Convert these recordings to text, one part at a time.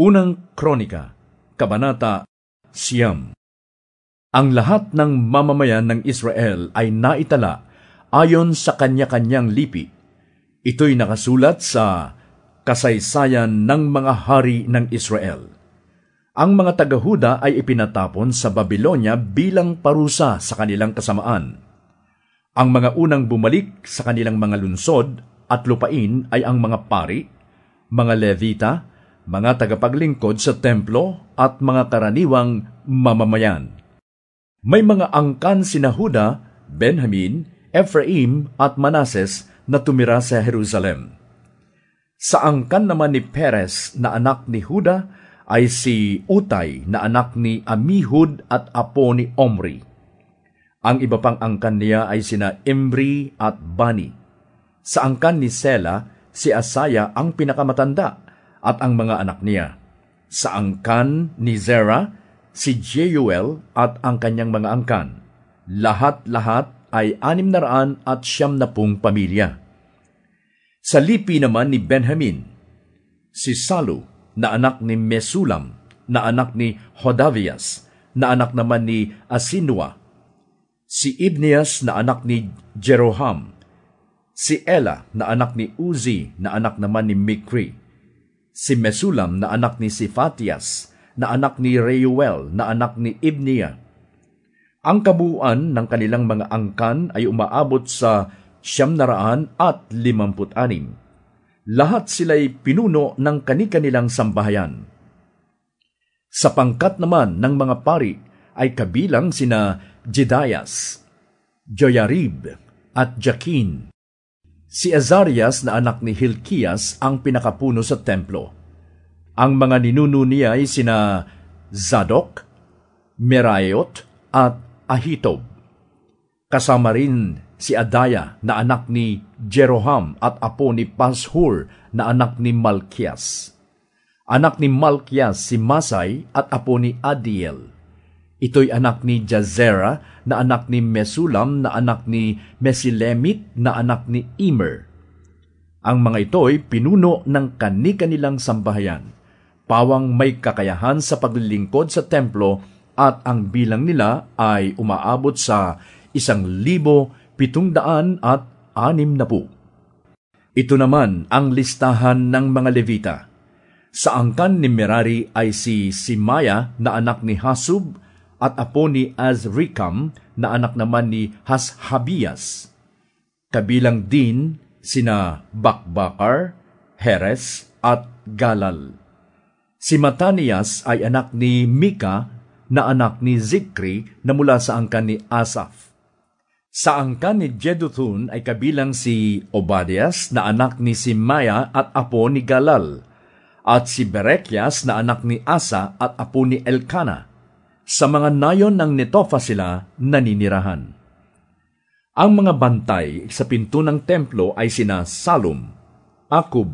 Unang Kronika, Kabanata 9. Ang lahat ng mamamayan ng Israel ay naitala ayon sa kanya-kanyang lipi. Ito'y nakasulat sa kasaysayan ng mga hari ng Israel. Ang mga taga-Huda ay ipinatapon sa Babilonya bilang parusa sa kanilang kasamaan. Ang mga unang bumalik sa kanilang mga lunsod at lupain ay ang mga pari, mga Levita, mga tagapaglingkod sa templo at mga karaniwang mamamayan. May mga angkan sina Huda, Benjamin, Ephraim at Manases na tumira sa Jerusalem. Sa angkan naman ni Perez na anak ni Huda ay si Utay na anak ni Amihud at apo ni Omri. Ang iba pang angkan niya ay sina Imri at Bani. Sa angkan ni Sela, si Asaya ang pinakamatanda at ang mga anak niya. Sa angkan ni Zerah, si Jeuel at ang kanyang mga angkan. Lahat-lahat ay 690 pamilya. Sa lipi naman ni Benjamin, si Salu na anak ni Mesulam, na anak ni Hodavias, na anak naman ni Asinua, si Ibnias na anak ni Jeroham, si Ela na anak ni Uzi, na anak naman ni Mikri, si Mesulam na anak ni Sifatias, na anak ni Reuel, na anak ni Ibnia. Ang kabuuan ng kanilang mga angkan ay umaabot sa 956. Lahat sila'y pinuno ng kani-kanilang sambahayan. Sa pangkat naman ng mga pari ay kabilang sina Jedaias, Joyarib at Jakin. Si Azarias na anak ni Hilkias ang pinakapuno sa templo. Ang mga ninuno niya ay sina Zadok, Meraiot at Ahitob. Kasama rin si Adaya na anak ni Jeroham at apo ni Pashur na anak ni Malkias. Anak ni Malkias si Masay at apo ni Adiel. Ito'y anak ni Jazera na anak ni Mesulam na anak ni Mesilemit na anak ni Immer. Ang mga ito'y pinuno ng kani-kanilang sambahayan, pawang may kakayahan sa paglilingkod sa templo at ang bilang nila ay umaabot sa 1,760. Ito naman ang listahan ng mga Levita. Sa angkan ni Merari ay si Simaya na anak ni Hasub at apo ni Azrikam na anak naman ni Hashabias. Kabilang din sina Bakbakar, Heres at Galal. Si Matanias ay anak ni Mika na anak ni Zikri na mula sa angkan ni Asaph. Sa angkan ni Jeduthun ay kabilang si Obadias na anak ni Simaya at apo ni Galal, at si Berekias na anak ni Asa at apo ni Elkana. Sa mga nayon ng Netofa sila naninirahan. Ang mga bantay sa pinto ng templo ay sina Salum, Akub,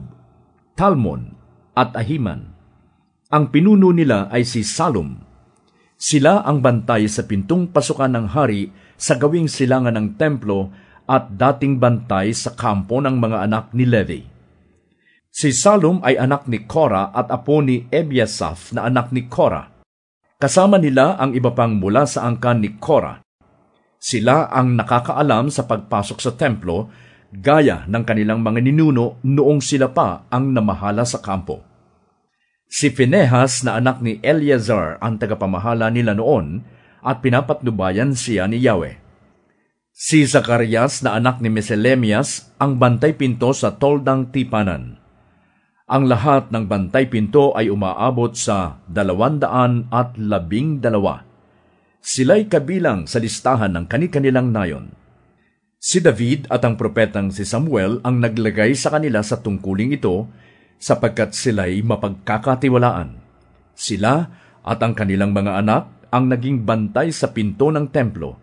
Talmon at Ahiman. Ang pinuno nila ay si Salum. Sila ang bantay sa pintong pasukan ng hari sa gawing silangan ng templo at dating bantay sa kampo ng mga anak ni Levi. Si Salum ay anak ni Korah at apo ni Ebiasaph na anak ni Korah. Kasama nila ang iba pang mula sa angkan ni Korah. Sila ang nakakaalam sa pagpasok sa templo, gaya ng kanilang mga ninuno noong sila pa ang namahala sa kampo. Si Phinehas na anak ni Eleazar ang tagapamahala nila noon at pinapatnubayan siya ni Yahweh. Si Zacarias na anak ni Meselemias ang bantay pinto sa toldang tipanan. Ang lahat ng bantay pinto ay umaabot sa 212. Sila'y kabilang sa listahan ng kani-kanilang nayon. Si David at ang propetang si Samuel ang naglagay sa kanila sa tungkuling ito sapagkat sila'y mapagkakatiwalaan. Sila at ang kanilang mga anak ang naging bantay sa pinto ng templo.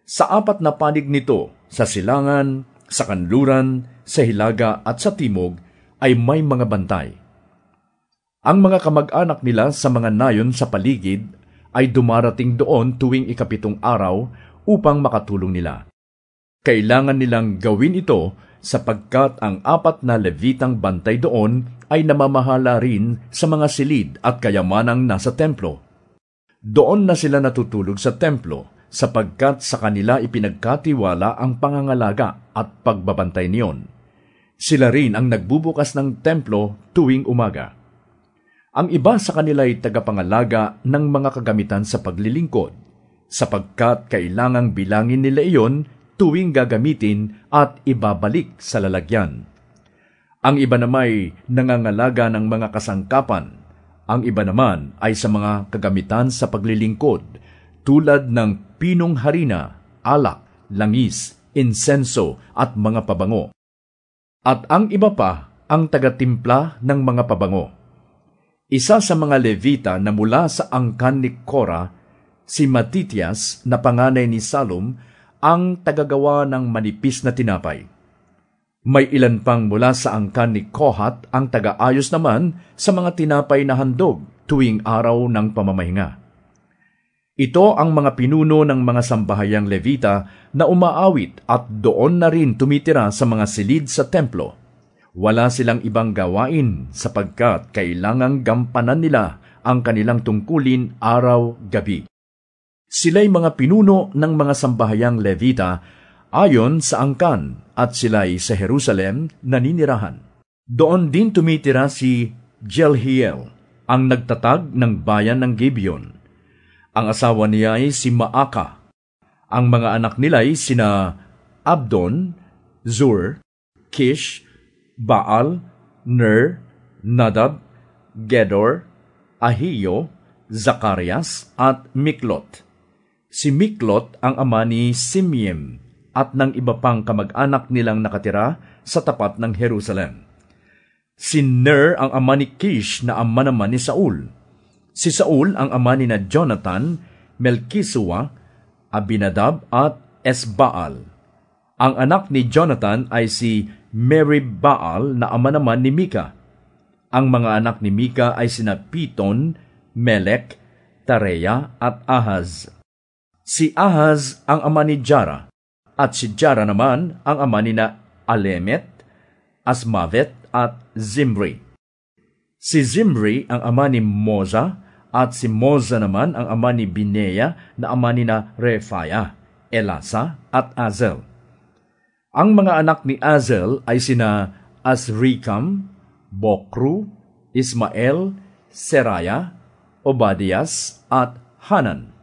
Sa 4 na panig nito, sa silangan, sa kanluran, sa hilaga at sa timog, ay may mga bantay. Ang mga kamag-anak nila sa mga nayon sa paligid ay dumarating doon tuwing 7 araw upang makatulong nila. Kailangan nilang gawin ito sapagkat ang 4 na Levitang bantay doon ay namamahala rin sa mga silid at kayamanang nasa templo. Doon na sila natutulog sa templo, sapagkat sa kanila ipinagkatiwala ang pangangalaga at pagbabantay niyon. Sila rin ang nagbubukas ng templo tuwing umaga. Ang iba sa kanila ay tagapangalaga ng mga kagamitan sa paglilingkod, sapagkat kailangang bilangin nila iyon tuwing gagamitin at ibabalik sa lalagyan. Ang iba naman ay nangangalaga ng mga kasangkapan. Ang iba naman ay sa mga kagamitan sa paglilingkod, tulad ng pinong harina, alak, langis, insenso at mga pabango. At ang iba pa ang tagatimpla ng mga pabango. Isa sa mga Levita na mula sa angkan ni Korah, si Matitias na panganay ni Salum, ang tagagawa ng manipis na tinapay. May ilan pang mula sa angkan ni Kohat ang tagaayos naman sa mga tinapay na handog tuwing araw ng pamamahinga. Ito ang mga pinuno ng mga sambahayang Levita na umaawit at doon na rin tumitira sa mga silid sa templo. Wala silang ibang gawain sapagkat kailangang gampanan nila ang kanilang tungkulin araw-gabi. Sila'y mga pinuno ng mga sambahayang Levita ayon sa angkan at sila'y sa Jerusalem naninirahan. Doon din tumitira si Jelhiel, ang nagtatag ng bayan ng Gibeon. Ang asawa niya ay si Maaka. Ang mga anak nila ay sina Abdon, Zur, Kish, Baal, Ner, Nadab, Gedor, Ahio, Zacarias at Miklot. Si Miklot ang ama ni Simeam at ng iba pang kamag-anak nilang nakatira sa tapat ng Jerusalem. Si Ner ang ama ni Kish na ama naman ni Saul. Si Saul ang ama ni na Jonathan, Melkisua, Abinadab at Esbaal. Ang anak ni Jonathan ay si Meribaal na ama naman ni Mika. Ang mga anak ni Mika ay sina Piton, Melek, Tareya at Ahaz. Si Ahaz ang ama ni Jara, at si Jara naman ang ama ni na Alemet, Asmavet at Zimri. Si Zimri ang ama ni Moza, at si Moza naman ang ama ni Binea na ama ni na Refaya, Elasa at Azel. Ang mga anak ni Azel ay sina Azrikam, Bokru, Ismael, Seraya, Obadias at Hanan.